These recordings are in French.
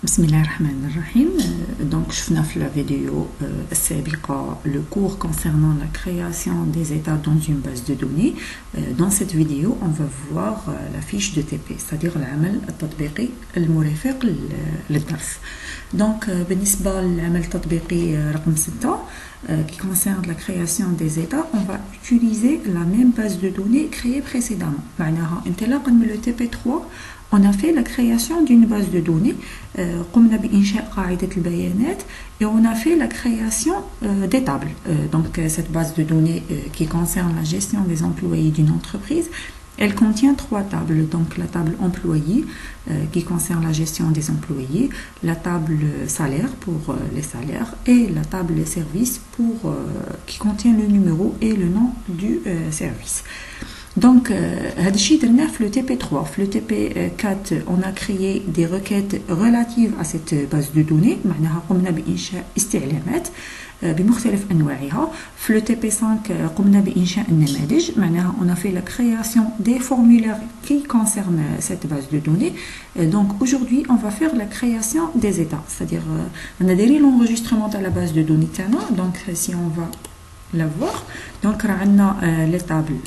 بسم الله الرحمن الرحيم. Donc, شفنا في la vidéo السابقة le cours concernant la création des états dans une base de données. Dans cette vidéo, on va voir la fiche de TP, c'est-à-dire العمل التطبيقي المرافق للدرس. Donc, بالنسبة للعمل التطبيقي رقم 6 qui concerne la création des états, on va utiliser la même base de données créée précédemment. معناها انطلاقا من le TP3 on a fait la création d'une base de données, قمنا بإنشاء قاعدة البيانات et on a fait la création des tables. Donc cette base de données qui concerne la gestion des employés d'une entreprise, elle contient 3 tables. Donc la table employé qui concerne la gestion des employés, la table salaire pour les salaires et la table service pour qui contient le numéro et le nom du service. Donc, le TP3, le TP4, on a créé des requêtes relatives à cette base de données. معناها قمنا بإنشاء استعلامات بمختلف أنواعها. في le TP5 قمنا بإنشاء النماذج. معناها on a fait la création des formulaires qui concernent cette base de données. Donc aujourd'hui, on va faire la création des états. C'est-à-dire, on a déjà l'enregistrement de la base de données تاعنا. Donc, si on va la voir, donc on a les tables.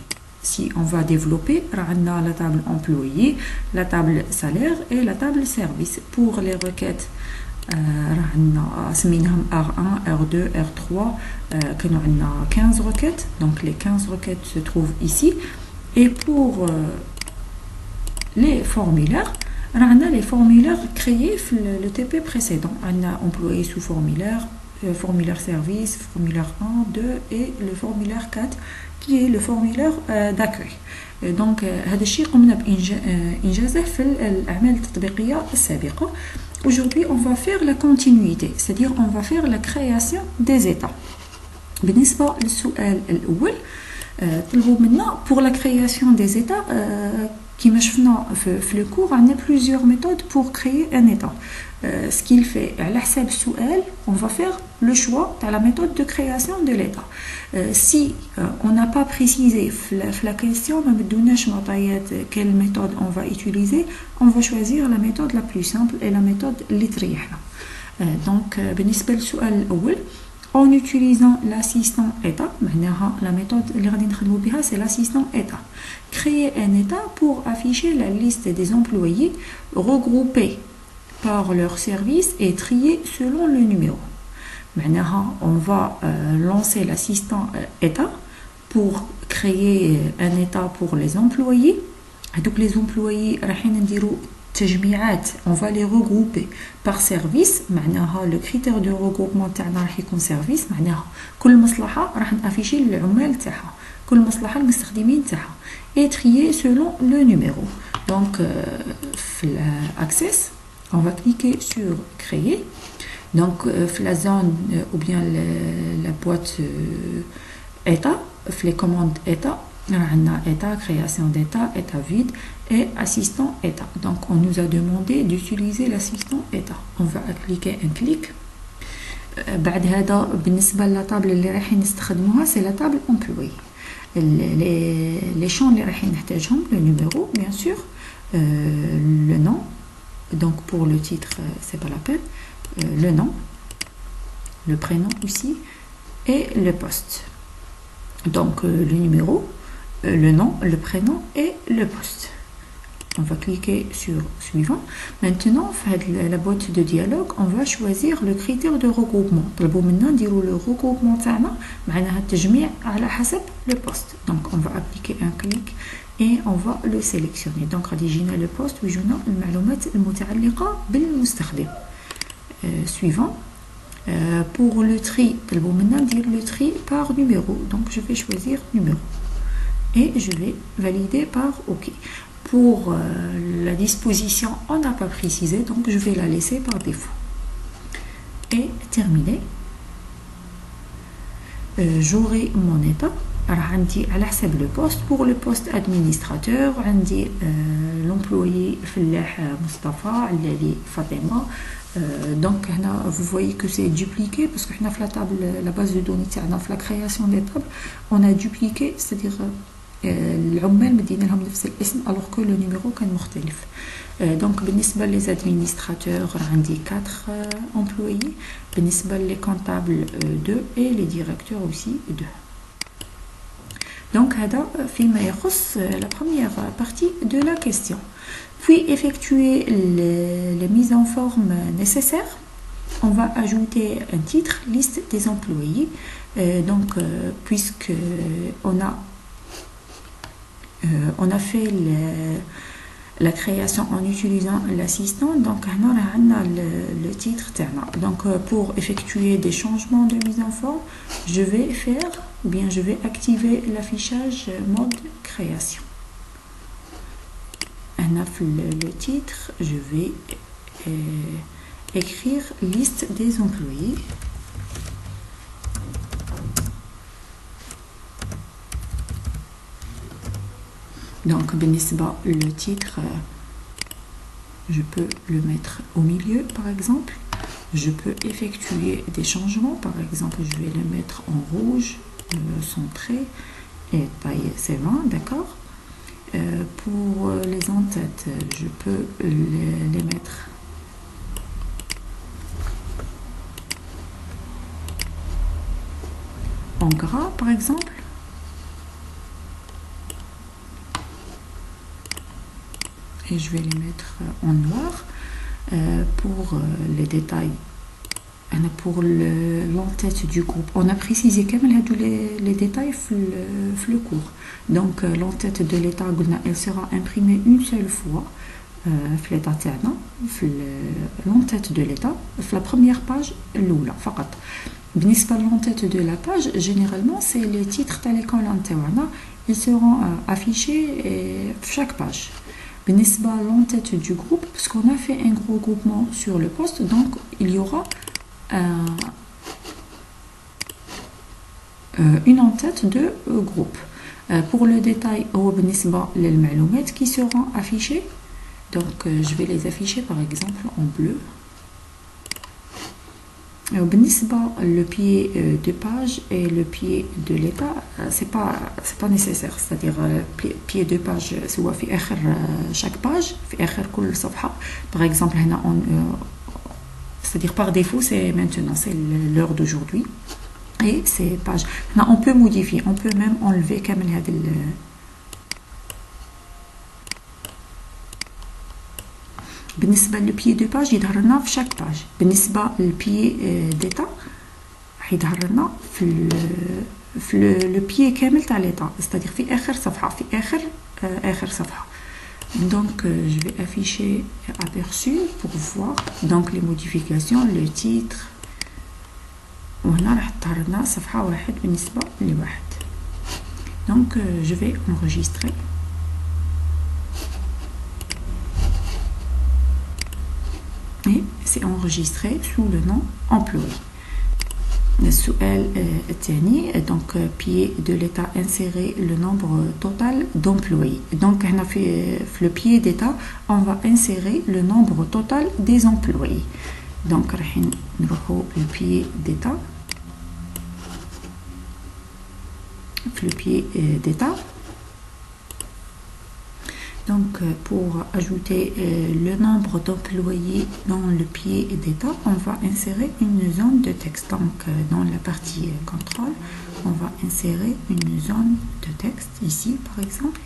Si on va développer, on a la table employé, la table salaire et la table service. Pour les requêtes, on a R1, R2, R3, on a 15 requêtes. Donc les 15 requêtes se trouvent ici. Et pour les formulaires, on a les formulaires créés dans le TP précédent. On a employé sous formulaire, formulaire service, formulaire 1, 2 et le formulaire 4 qui est le formulaire d'accueil. Donc هذا الشيء قمنا بإنجازه في الأعمال التطبيقية السابقة. Aujourd'hui, on va faire la continuité, c'est-à-dire on va faire la création des états. بالنسبة للسؤال الأول طلبوا منا pour la création des états كما شفنا في le cours, on a plusieurs méthodes pour créer un état. Ce qu'il fait على حساب السؤال, on va faire le choix de la méthode de création de l'état. Si on n'a pas précisé la question, ما بدوناش معطيات quelle méthode on va utiliser, on va choisir la méthode la plus simple et la méthode اللي تريحنا. Donc بالنسبة للسؤال الأول, en utilisant l'assistant état, la méthode اللي غادي نخدموا بها c'est l'assistant état. Créer un état pour afficher la liste des employés regroupés par leur service et triés selon le numéro. On va lancer l'assistant état pour créer un état pour les employés. Donc les employés on va les regrouper par service. Le critère de regroupement تاعنا يكون service. كل مصلحة راح نافيشي العمال تاعها, كل مصلحة المستخدمين تاعها, et trier selon le numéro. Donc access, on va cliquer sur créer. Donc la zone ou bien la boîte état, les commandes état, on a état, création d'état, état vide et assistant état. Donc on nous a demandé d'utiliser l'assistant état. On va cliquer un clic. بعد هذا بالنسبة للطابل اللي رايحين نستخدموها c'est la table employé. Les champs اللي رايحين نحتاجهم, le numéro bien sûr, le nom. Donc pour le titre c'est pas la peine, le nom, le prénom aussi et le poste. Donc le numéro, le nom, le prénom et le poste. On va cliquer sur suivant. Maintenant, la boîte de dialogue, on va choisir le critère de regroupement. طلبوا منا نديروا le regroupement تاعنا معناها التجميع على حسب le poste. Donc on va appliquer un clic et on va le sélectionner. Donc غادي يجينا le poste ويجونا المعلومات المتعلقة بالمستخدم. Suivant. Pour le tri, طلبوا منا ندير le tri par numéro. Donc je vais choisir numéro. Et je vais valider par OK. Pour la disposition, on n'a pas précisé, donc je vais la laisser par défaut. Et terminé. J'aurai mon état. عندي على حسب le poste. Pour le poste administrateur, عندي l'employé فلاح مصطفى, علالي فاطمة. Donc vous voyez que c'est dupliqué parce que la base de données في la création des tables, on a dupliqué, c'est-à-dire العمال مدينا لهم نفس الاسم alors que le numéro كان مختلف. Donc, بالنسبة les administrateurs, on dit 4 employés. بالنسبة les comptables, 2 et les directeurs aussi 2. Donc, هذا فيما يخص la première partie de la question. Puis effectuer les mises en forme nécessaires. On va ajouter un titre, liste des employés. Donc, puisque on a fait la création en utilisant l'assistant, donc on a le titre. Donc, pour effectuer des changements de mise en forme, je vais faire, ou bien je vais activer l'affichage mode création. Le titre, je vais écrire liste des employés. Donc, le titre, je peux le mettre au milieu, par exemple. Je peux effectuer des changements. Par exemple, je vais le mettre en rouge, centré et taille C20, d'accord. Pour les en-têtes, je peux les mettre en gras, par exemple. Et je vais les mettre en noir. Pour les détails, pour l'entête du groupe, on a précisé les détails dans le cours. Donc, l'entête de l'état, elle sera imprimée une seule fois. L'entête de l'état, la première page, l'oula, فقط. بالنسبة l'entête de la page, généralement, c'est les titres de l'école interne. Ils seront affichés chaque page. بالنسبة l'entête du groupe, parce qu'on a fait un gros groupement sur le poste, donc il y aura une en-tête de groupe. Pour le détail, بالنسبة للمعلومات qui seront affichées, donc je vais les afficher par exemple en bleu. بالنسبة le pied de page et le pied de l'état, c'est pas nécessaire, c'est-à-dire pied de page soit في آخر chaque page في آخر كل صفحة. Par exemple هنا c'est-à-dire par défaut c'est maintenant, c'est l'heure d'aujourd'hui et c'est page. Là, on peut modifier, on peut même enlever كامل هذا بالنسبة للبيي دو باج يظهر لنا في شاك باج. بالنسبة للبيي ديتا يظهر لنا في لو بيي كامل تاع ليتا، c'est-à-dire في آخر صفحة، في آخر صفحة. Donc je vais afficher aperçu pour voir donc les modifications, le titre. وهنا راح تظهر لنا صفحة واحد بالنسبة لواحد. Donc je vais enregistrer. Et c'est enregistré sous le nom employé. السؤال الثاني donc pied de l'état insérer le nombre total d'employés. Donc هنا في le pied d'état on va insérer le nombre total des employés. Donc راح نروحوا le pied d'état. Le pied d'état. Donc, pour ajouter le nombre d'employés dans le pied d'état, on va insérer une zone de texte. Donc, dans la partie contrôle, on va insérer une zone de texte ici, par exemple.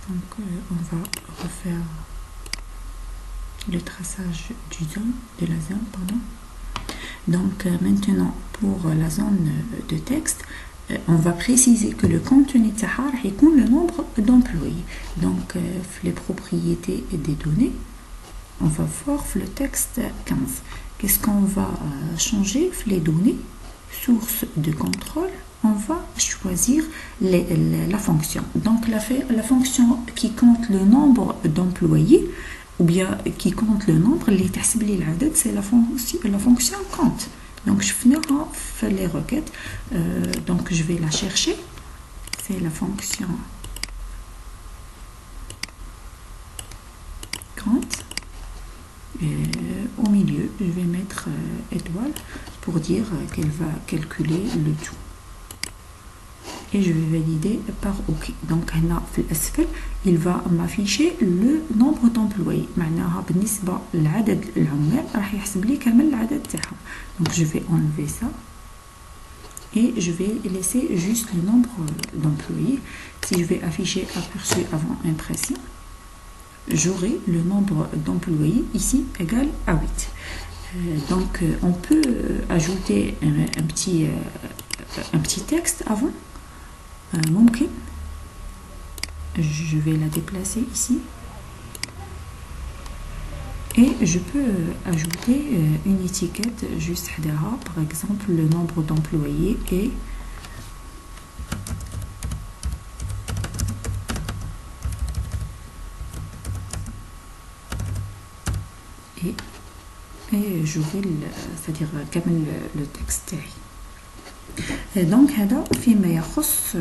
Donc, on va refaire le traçage de la zone, pardon. Donc maintenant pour la zone de texte, on va préciser que le contenu تاعها راح يكون le nombre d'employés. Donc les propriétés des données, on va voir le texte 15. Qu'est-ce qu'on va changer? Les données, source de contrôle, on va choisir la fonction. Donc la fonction qui compte le nombre d'employés ou bien qui compte le nombre, c'est la fonction compte. Donc je finis les requêtes. Donc je vais la chercher. C'est la fonction compte. Et au milieu, je vais mettre étoile pour dire qu'elle va calculer le tout. et je vais valider par OK. Donc هنا في الأسفل il va m'afficher le nombre d'employés. معناها بالنسبة لعدد العمال راح يحسب لي كامل العدد تاعهم. Donc je vais enlever ça et je vais laisser juste le nombre d'employés. Si je vais afficher aperçu avant impression, j'aurai le nombre d'employés ici égal à 8. Donc on peut ajouter un petit texte avant. ممكن. Je vais la déplacer ici. Et je peux ajouter une étiquette juste حداها, par exemple le nombre d'employés et j'aurai c'est-à-dire كامل le texte تاعي. Donc هذا فيما يخص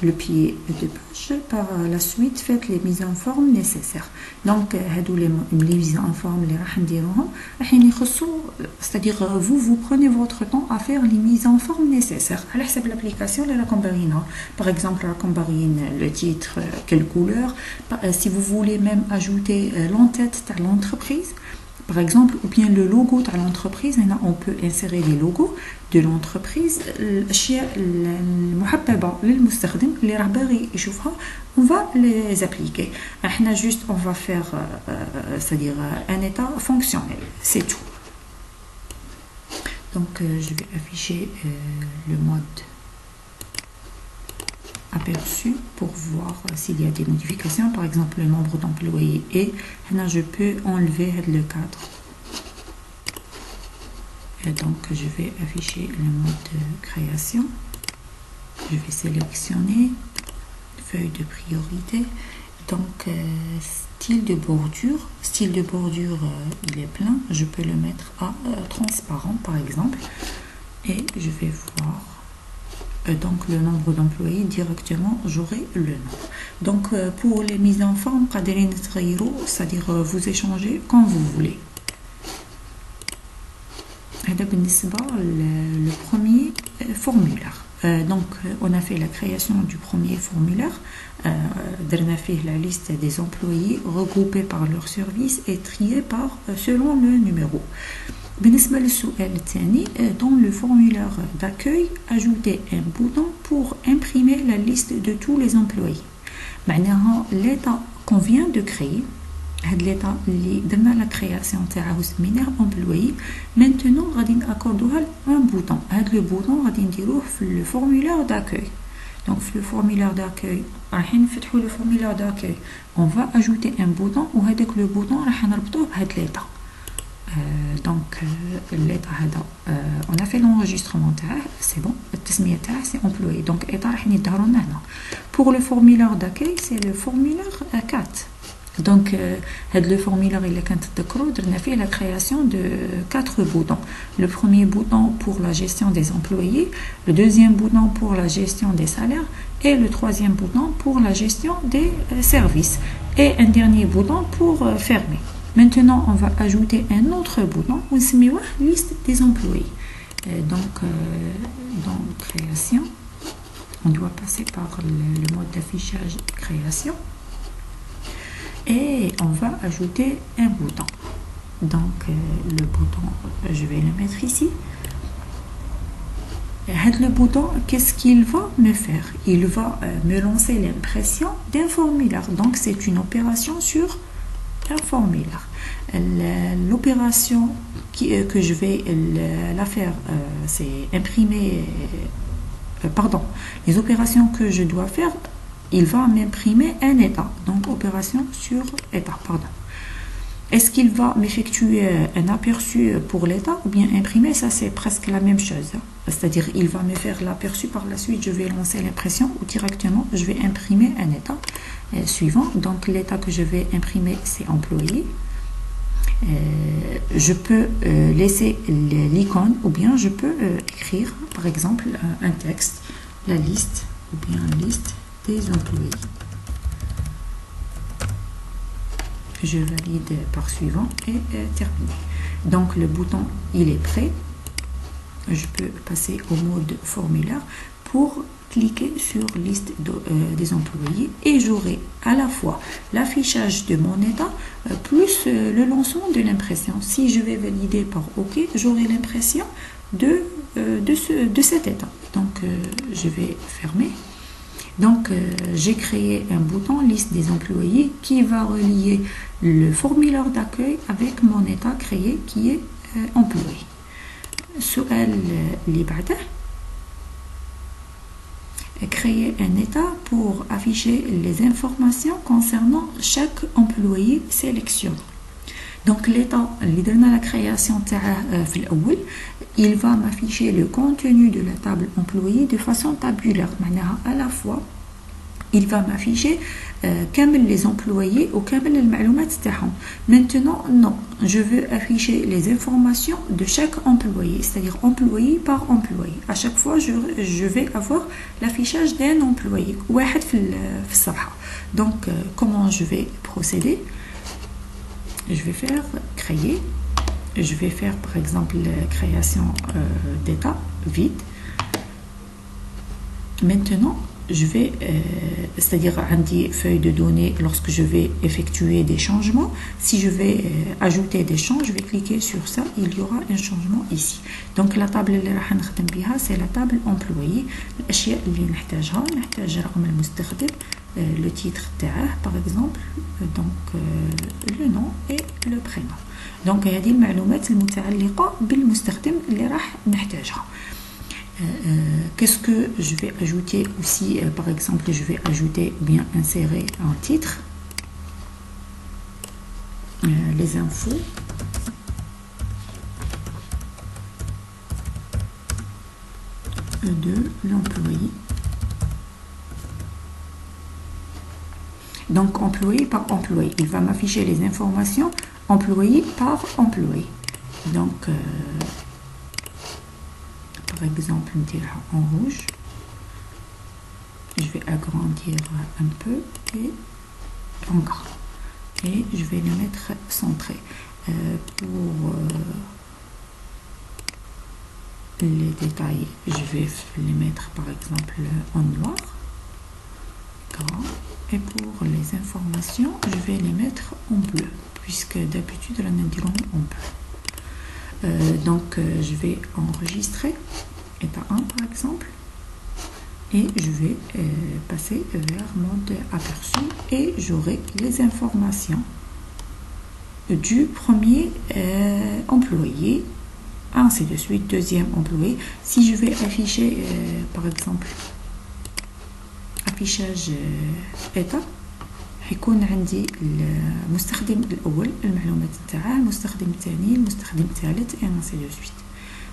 le pied de page. Par la suite faites les mises en forme nécessaires. Donc هادو les mises en forme اللي راح نديروهم راح يخصوا, c'est-à-dire vous prenez votre temps à faire les mises en forme nécessaires على حسب l'application اللي راكم باغينها. Par exemple راكم باغيين le titre, quelle couleur, si vous voulez même ajouter l'entête تاع l'entreprise par exemple, ou bien le logo de l'entreprise. On peut insérer les logos de l'entreprise. الأشياء المحببة للمستخدم اللي راه باغي يشوفها, on va les appliquer. احنا juste on va faire c'est-à-dire un état fonctionnel, c'est tout. Donc je vais afficher le mode aperçu pour voir s'il y a des modifications, par exemple le nombre d'employés, et là je peux enlever le cadre. Et donc je vais afficher le mode de création. Je vais sélectionner feuille de priorité. Donc style de bordure, il est plein, je peux le mettre à transparent par exemple, et je vais voir donc le nombre d'employés directement, j'aurai le nom. Donc pour les mises en forme, c'est-à-dire vous échangez quand vous voulez. Le premier formulaire. Donc on a fait la création du premier formulaire. On a fait la liste des employés regroupés par leur service et triés selon le numéro. بالنسبة للسؤال الثاني, dans le formulaire d'accueil, ajoutez un bouton pour imprimer la liste de tous les employés. معناها l'état qu'on vient de créer, هاد l'état اللي درنا la création تاعه سميناه employé, maintenant غادي ناكوردوها un bouton. هاد le bouton غادي نديروه في le formulaire d'accueil. Donc في le formulaire d'accueil راح نفتحوا le formulaire d'accueil, on va ajouter un bouton وهذاك le bouton راح نربطوه بهاد l'état. Donc l'état هذا on a fait l'enregistrement تاعه, c'est bon. التسمية تاعه c'est employé, donc état راح يظهروا لنا هنا. Pour le formulaire d'accueil c'est le formulaire 4. Donc هذا le formulaire اللي كانت تذكروا درنا فيه la création de 4 boutons. Le premier bouton pour la gestion des employés, le deuxième bouton pour la gestion des salaires et le troisième bouton pour la gestion des services et un dernier bouton pour fermer. Maintenant, on va ajouter un autre bouton, on se met liste des employés. Donc, dans création, on doit passer par le mode d'affichage création et on va ajouter un bouton. Donc, le bouton, je vais le mettre ici. Le bouton, qu'est-ce qu'il va me faire? Il va me lancer l'impression d'un formulaire. Donc, c'est une opération sur un formulaire. L'opération que je vais la faire, c'est imprimer, les opérations que je dois faire, il va m'imprimer un état. Donc opération sur état, Est-ce qu'il va m'effectuer un aperçu pour l'état ou bien imprimer? Ça c'est presque la même chose. C'est-à-dire il va me faire l'aperçu, par la suite je vais lancer l'impression ou directement je vais imprimer un état suivant. Donc l'état que je vais imprimer c'est employé. Je peux laisser l'icône ou bien je peux écrire par exemple un texte, la liste ou bien liste des employés. Je valide par suivant et terminer. Donc le bouton il est prêt. Je peux passer au mode formulaire pour cliquer sur liste des employés et j'aurai à la fois l'affichage de mon état plus le lancement de l'impression. Si je vais valider par OK, j'aurai l'impression de cet état. Donc je vais fermer. Donc j'ai créé un bouton liste des employés qui va relier le formulaire d'accueil avec mon état créé qui est employé. السؤال اللي بعده créer un état pour afficher les informations concernant chaque employé sélectionné. Donc l'état اللي درنا la création تاعه في الأول il va m'afficher le contenu de la table employé de façon tabulaire. معناها à la fois il va m'afficher كامل les employés ou كامل المعلومات تاعهم. Maintenant non, je veux afficher les informations de chaque employé, c'est-à-dire employé par employé. À chaque fois je vais avoir l'affichage d'un employé واحد في الصفحة. Donc comment je vais procéder? Je vais faire créer. Je vais faire par exemple la création d'état vide. Maintenant je vais, c'est-à-dire un feuille de données lorsque je vais effectuer des changements. Si je vais ajouter des champs, je vais cliquer sur ça, il y aura un changement ici. Donc la table اللي راح نخدم بها c'est la table employé. الأشياء اللي نحتاجها نحتاج رقم المستخدم, le titre تاعه par exemple, donc le nom et le prénom. Donc هذه المعلومات المتعلقة بالمستخدم اللي راح نحتاجها. Qu'est-ce que je vais ajouter aussi? Par exemple, je vais ajouter ou bien insérer un titre, les infos, de l'employé. Donc employé par employé, il va m'afficher les informations employé par employé. Donc par exemple en rouge, je vais agrandir un peu et en gras et je vais le mettre centré. Pour les détails, je vais les mettre par exemple en noir, gras, et pour les informations je vais les mettre en bleu puisque d'habitude la nadiront en bleu. Donc je vais enregistrer état 1 par exemple et je vais passer vers mode aperçu et j'aurai les informations du premier employé, ainsi de suite, deuxième employé. Si je vais afficher par exemple affichage état, حيكون عندي المستخدم الأول المعلومات نتاعه, المستخدم الثاني, المستخدم الثالث et ainsi de suite.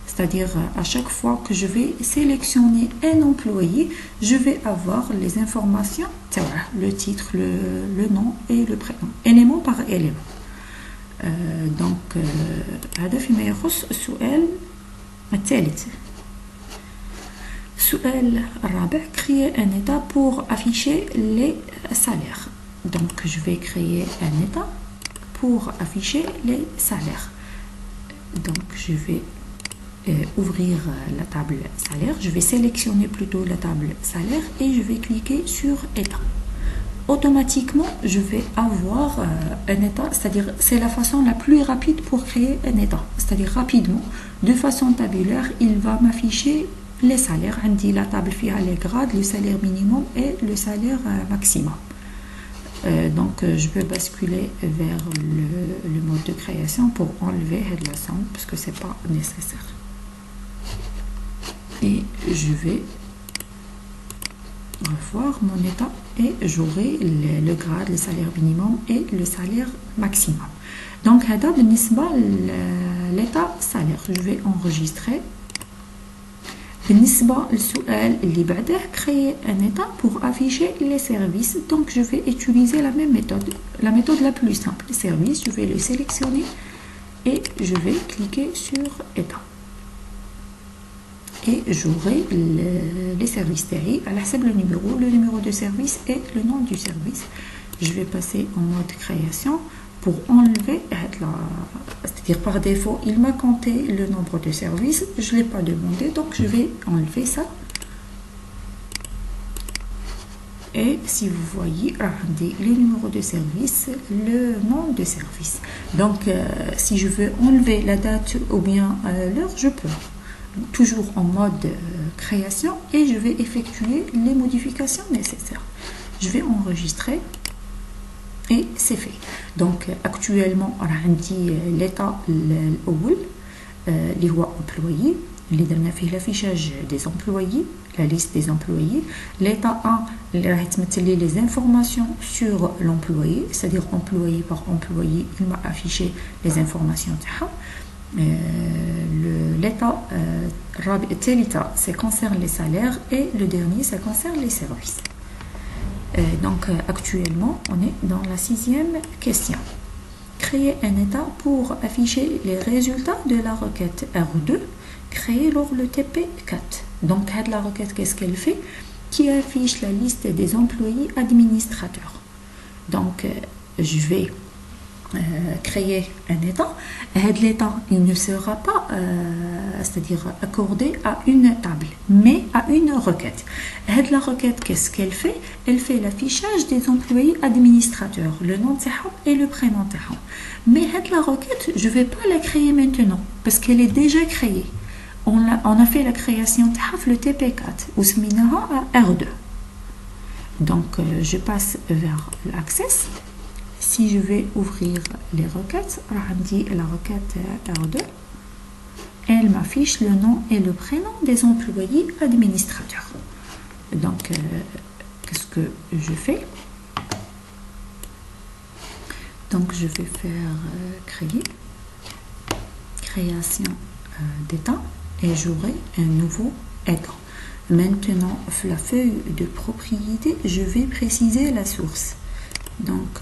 C'est-à-dire à chaque fois que je vais sélectionner un employé, je vais avoir les informations, le titre, le nom et le prénom, élément par élément. Donc هذا فيما يخص السؤال الثالث. السؤال الرابع, créer un état pour afficher les salaires. Donc je vais créer un état pour afficher les salaires. Donc je vais ouvrir la table salaire, je vais sélectionner plutôt la table salaire et je vais cliquer sur état. Automatiquement je vais avoir un état, c'est-à-dire c'est la façon la plus rapide pour créer un état, c'est-à-dire rapidement, de façon tabulaire, il va m'afficher les salaires. عندي la table فيها les grades, le salaire minimum et le salaire maximum. Donc je peux basculer vers le mode de création pour enlever la somme parce que c'est pas nécessaire. Et je vais revoir mon état et j'aurai le grade, le salaire minimum et le salaire maximum. Donc هذا بالنسبة l'état salaire. Je vais enregistrer. بالنسبة للسؤال اللي بعده, créer un état pour afficher les services. Donc je vais utiliser la même méthode, la méthode la plus simple. Les services, je vais le sélectionner et je vais cliquer sur état. Et j'aurai les services تاعي على حسب le numéro de service et le nom du service. Je vais passer en mode création pour enlever, c'est-à-dire par défaut il m'a compté le nombre de services, je ne l'ai pas demandé, donc je vais enlever ça Et si vous voyez, les numéros de service, le nom de service. Donc, si je veux enlever la date ou bien l'heure, je peux. Toujours en mode création et je vais effectuer les modifications nécessaires. Je vais enregistrer et c'est fait. Donc, actuellement, on a l'état اللي هو employé. اللي درنا فيه l'affichage des employés, la liste des employés. L'état 1 اللي راح تمثل لي les informations sur l'employé, c'est-à-dire employé par employé, il m'a affiché les informations تاعها. L'état الثالثة, ça concerne les salaires et le dernier, ça concerne les services. Donc actuellement, on est dans la 6e question. Créer un état pour afficher les résultats de la requête R2 créée lors le TP4. Donc la requête, qu'est-ce qu'elle fait? Qui affiche la liste des employés administrateurs. Donc je vais créer un état. L'état, il ne sera pas c'est-à-dire accordé à une table, mais à une requête. La requête, qu'est-ce qu'elle fait? Elle fait l'affichage des employés administrateurs, le nom et le prénom. Mais la requête, je ne vais pas la créer maintenant, parce qu'elle est déjà créée. On a fait la création de le TP4, ou R2. Donc, je passe vers l'Access. Si je vais ouvrir les requêtes, la requête R2, elle m'affiche le nom et le prénom des employés administrateurs. Donc, qu'est-ce que je fais? Donc, je vais faire création d'état et j'aurai un nouveau état. Maintenant, la feuille de propriété, je vais préciser la source. Donc,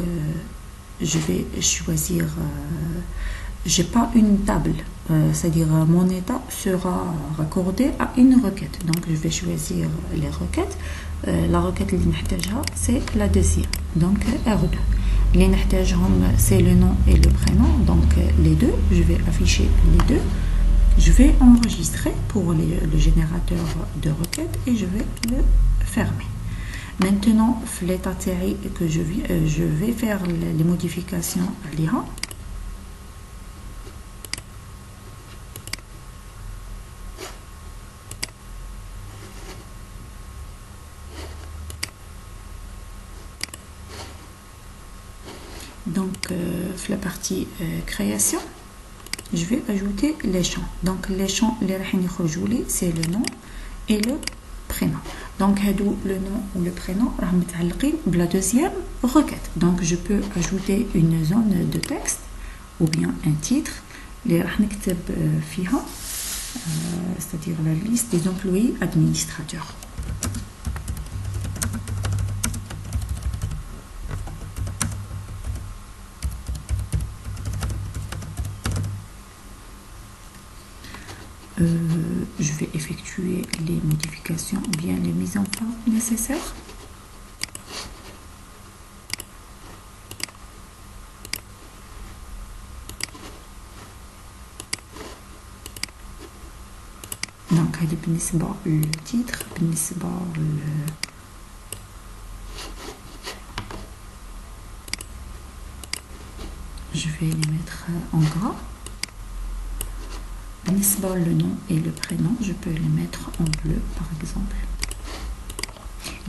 je vais choisir, j'ai pas une table, c'est-à-dire mon état sera raccordé à une requête. Donc, je vais choisir les requêtes. La requête اللي نحتاجها, c'est la deuxième, donc R2. اللي نحتاجهم, c'est le nom et le prénom, donc les deux, je vais afficher les deux. Je vais enregistrer pour le générateur de requêtes et je vais le fermer. Maintenant, l'état que je vais faire les modifications à l'IRA. Donc, la partie création, je vais ajouter les champs. Donc, les champs, c'est le nom et le prénom. Donc, le nom ou le prénom, la deuxième requête. Donc, je peux ajouter une zone de texte ou bien un titre, c'est-à-dire la liste des employés administrateurs. Je vais effectuer les modifications ou bien les mises en forme nécessaires. Donc, le titre, je vais les mettre en gras. Le nom et le prénom, je peux les mettre en bleu par exemple.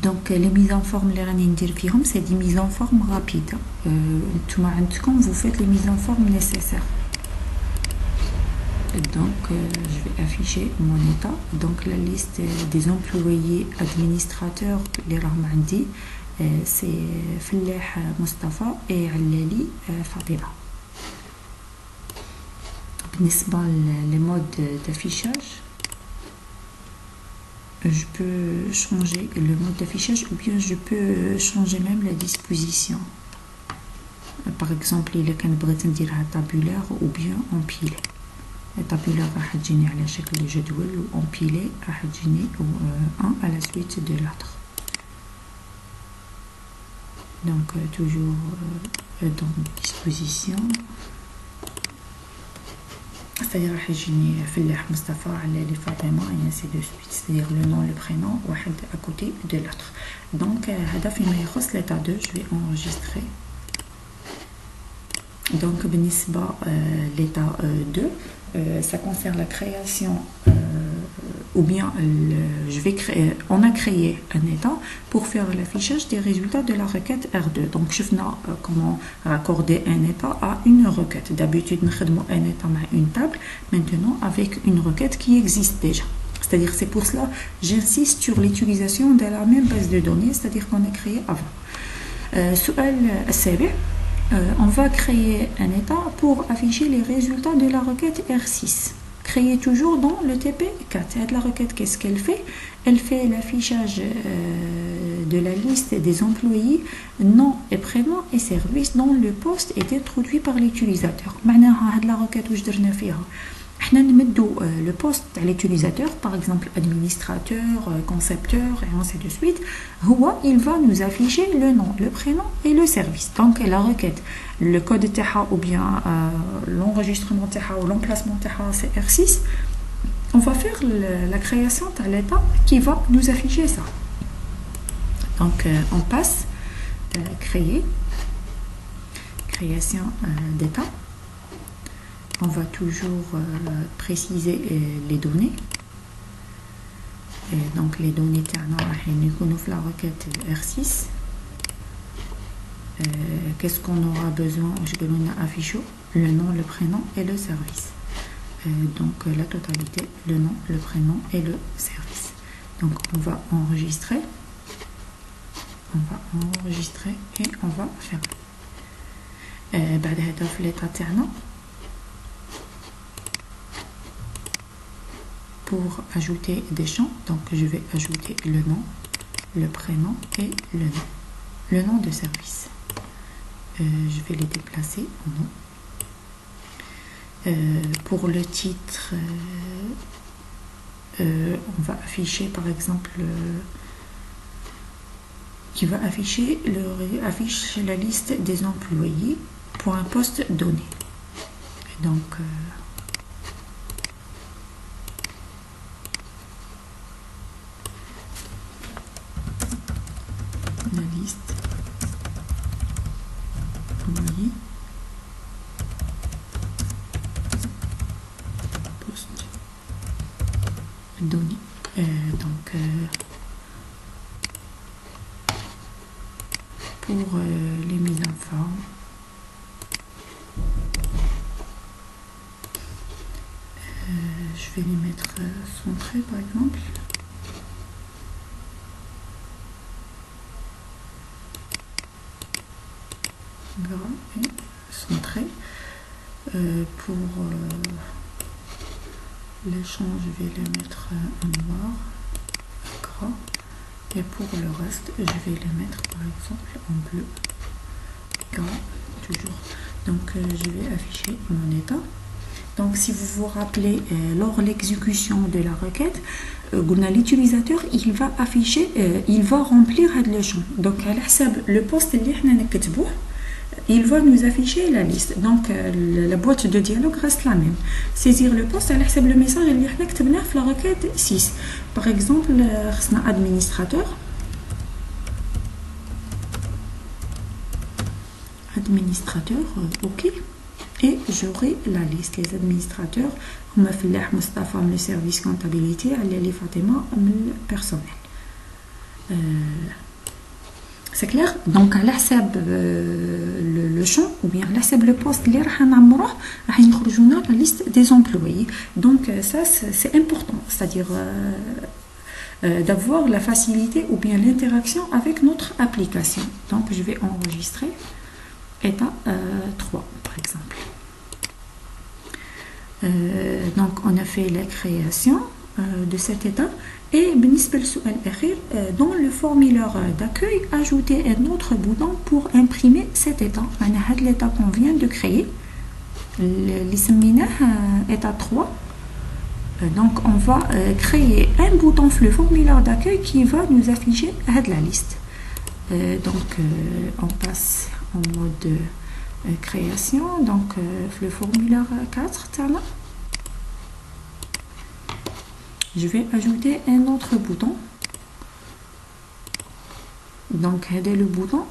Donc les mises en forme, c'est des mises en forme rapides. Vous faites les mises en forme nécessaires. Donc je vais afficher mon état. Donc la liste des employés administrateurs, les Rahmandi, c'est Fallah Mustafa et Allali Fatima. Les modes d'affichage, je peux changer le mode d'affichage ou bien je peux changer même la disposition. Par exemple, il est tabulaire ou bien empilé. Tabulaire راح تجيني على شكل جدول ou empilé راح تجيني un à la suite de l'autre. Donc toujours dans disposition. c'est-à-dire يجيني فلاح مصطفى علالي فاطمة et ainsi de suite, c'est-à-dire le nom, le prénom واحد à côté de l'autre. Donc هذا فيما يخص l'état 2. Je vais enregistrer. Donc بالنسبة l'état 2, ça concerne la création ou bien on a créé un état pour faire l'affichage des résultats de la requête R2. Donc je vais comment raccorder un état à une requête. D'habitude nous faisons un état avec une table, maintenant avec une requête qui existe déjà. C'est-à-dire c'est pour cela j'insiste sur l'utilisation de la même base de données, c'est-à-dire qu'on a créé avant. سؤال السابع, on va créer un état pour afficher les résultats de la requête R6. Créer toujours dans le TP4. La requête, qu'est-ce qu'elle fait? Elle fait l'affichage de la liste des employés, nom et prénom et service dont le poste est introduit par l'utilisateur. معناها هاد la requête واش درنا فيها احنا نمدو le poste à l'utilisateur, par exemple administrateur, concepteur et ainsi de suite. Il va nous afficher le nom, le prénom et le service. Donc la requête, le code تاعها ou bien l'enregistrement تاعها ou l'emplacement تاعها c'est R6. On va faire la création de l'état qui va nous afficher ça. Donc on passe création d'état. On va toujours préciser les données. Et donc les données nous la requête R6. Qu'est-ce qu'on aura besoin? Je vais afficher le nom, le prénom et le service. Donc la totalité, le nom, le prénom et le service. Donc on va enregistrer. Et on va faire. بعد هذا في l'état تاعنا. Pour ajouter des champs, donc je vais ajouter le nom, le prénom et le nom de service. Je vais les déplacer en nom. Pour le titre, on va afficher par exemple qui va affiche la liste des employés pour un poste donné. Et donc la liste employés poste donné. Donc pour les mises en forme, je vais les mettre centrés par exemple. Gras et centré. Pour les champs, je vais les mettre en noir, gras. Et pour le reste, je vais les mettre par exemple en bleu, gras, toujours. Donc je vais afficher mon état. Donc si vous vous rappelez, lors de l'exécution de la requête, l'utilisateur il va remplir le champ. Donc à l'hsab le poste اللي احنا نكتبوه, il va nous afficher la liste. Donc la boîte de dialogue reste la même. Saisir le poste à l'hsab le message اللي احنا كتبناه في la requête 6. Par exemple, خصنا administrateur. OK. Et j'aurai la liste. Les administrateurs, Fellah Mustafa, le service comptabilité, Ali Fatima, le personnel. C'est clair? Donc à l'hsab le champ ou bien à l'hsab le poste اللي راح نعمروه راح يخرج لنا la liste des employés. Donc ça c'est important, c'est-à-dire d'avoir la facilité ou bien l'interaction avec notre application. Donc je vais enregistrer état 3 par exemple. Donc on a fait la création de cet état. Et dans le formulaire d'accueil, ajouter un autre bouton pour imprimer cet état. L'état qu'on vient de créer, état 3. Donc on va créer un bouton sur le formulaire d'accueil qui va nous afficher la liste. Donc on passe en mode création. Donc le formulaire 4, je vais ajouter un autre bouton. Donc, c'est le bouton.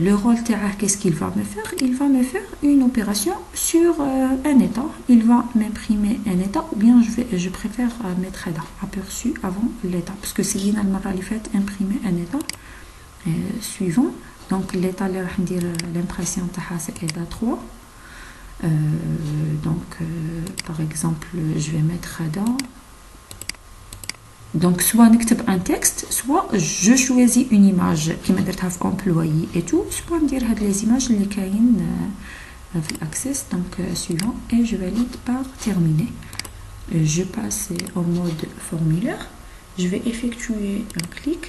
Le rôle تاعه, qu'est-ce qu'il va me faire? Il va me faire une opération sur un état. Il va m'imprimer un état, ou bien je préfère mettre aperçu avant l'état, parce que c'est imprimer un état suivant. Donc l'état اللي راح ندير l'impression تاعها c'est état 3. Par exemple, je vais mettre هذا. Donc, soit نكتب un texte, soit je choisis une image qui m'a درتها في employé et tout, soit ندير هاد les images اللي كاين في l'access. Donc, suivant, et je valide par terminer. Je passe au mode formulaire. Je vais effectuer un clic.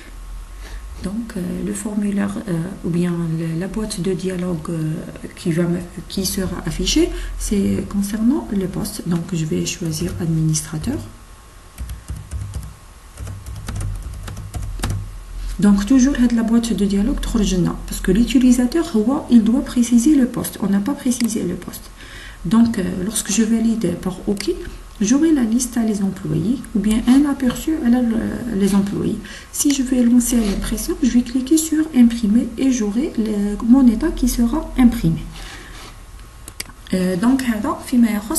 Donc, le formulaire ou bien la boîte de dialogue qui sera affichée, c'est concernant le poste. Donc, je vais choisir administrateur. Donc toujours la boîte de dialogue parce que l'utilisateur il doit préciser le poste. On n'a pas précisé le poste. Donc lorsque je valide par OK, j'aurai la liste à les employés ou bien un aperçu à les employés. Si je vais lancer l'impression, je vais cliquer sur imprimer et j'aurai mon état qui sera imprimé. Donc,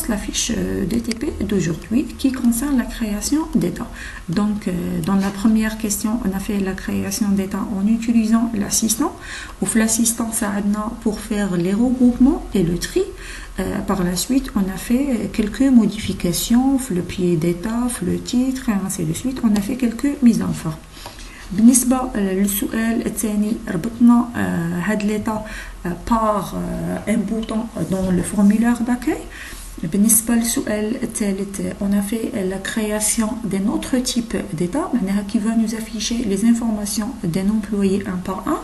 la fiche DTP d'aujourd'hui qui concerne la création d'état. Donc, dans la première question, on a fait la création d'état en utilisant l'assistant. Ou l'assistant, ça aide pour faire les regroupements et le tri. Par la suite, on a fait quelques modifications, le pied d'état, le titre, et ainsi de suite. On a fait quelques mises en forme. بالنسبة للسؤال الثاني ربطنا هاد l'état par un bouton dans le formulaire d'accueil. بالنسبة للسؤال الثالث, on a fait la création d'un autre type d'état qui va nous afficher les informations d'un employé un par un.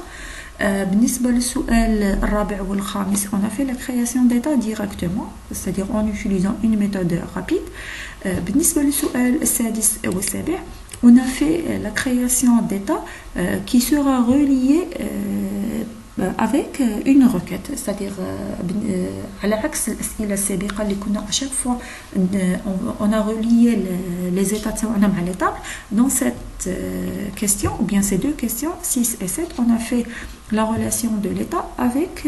بالنسبة للسؤال الرابع والخامس, on a fait la création d'état directement, c'est-à-dire en utilisant une méthode rapide. بالنسبة للسؤال السادس والسابع, on a fait la création d'état qui sera reliée avec une requête, c'est-à-dire à l'axe الأسئلة السابقة اللي كنا à chaque fois on a relié les états تاعنا مع les tables. Dans cette question, ou bien ces deux questions 6 et 7, on a fait la relation de l'état avec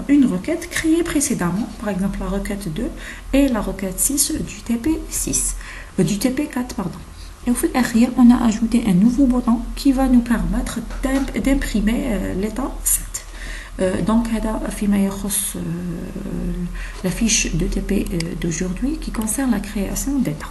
une requête créée précédemment, par exemple la requête 2 et la requête 6 du TP6 du TP4 pardon. Et au fil akhir, on a ajouté un nouveau bouton qui va nous permettre d'imprimer l'état 7. Donc, la fiche de TP d'aujourd'hui qui concerne la création d'état.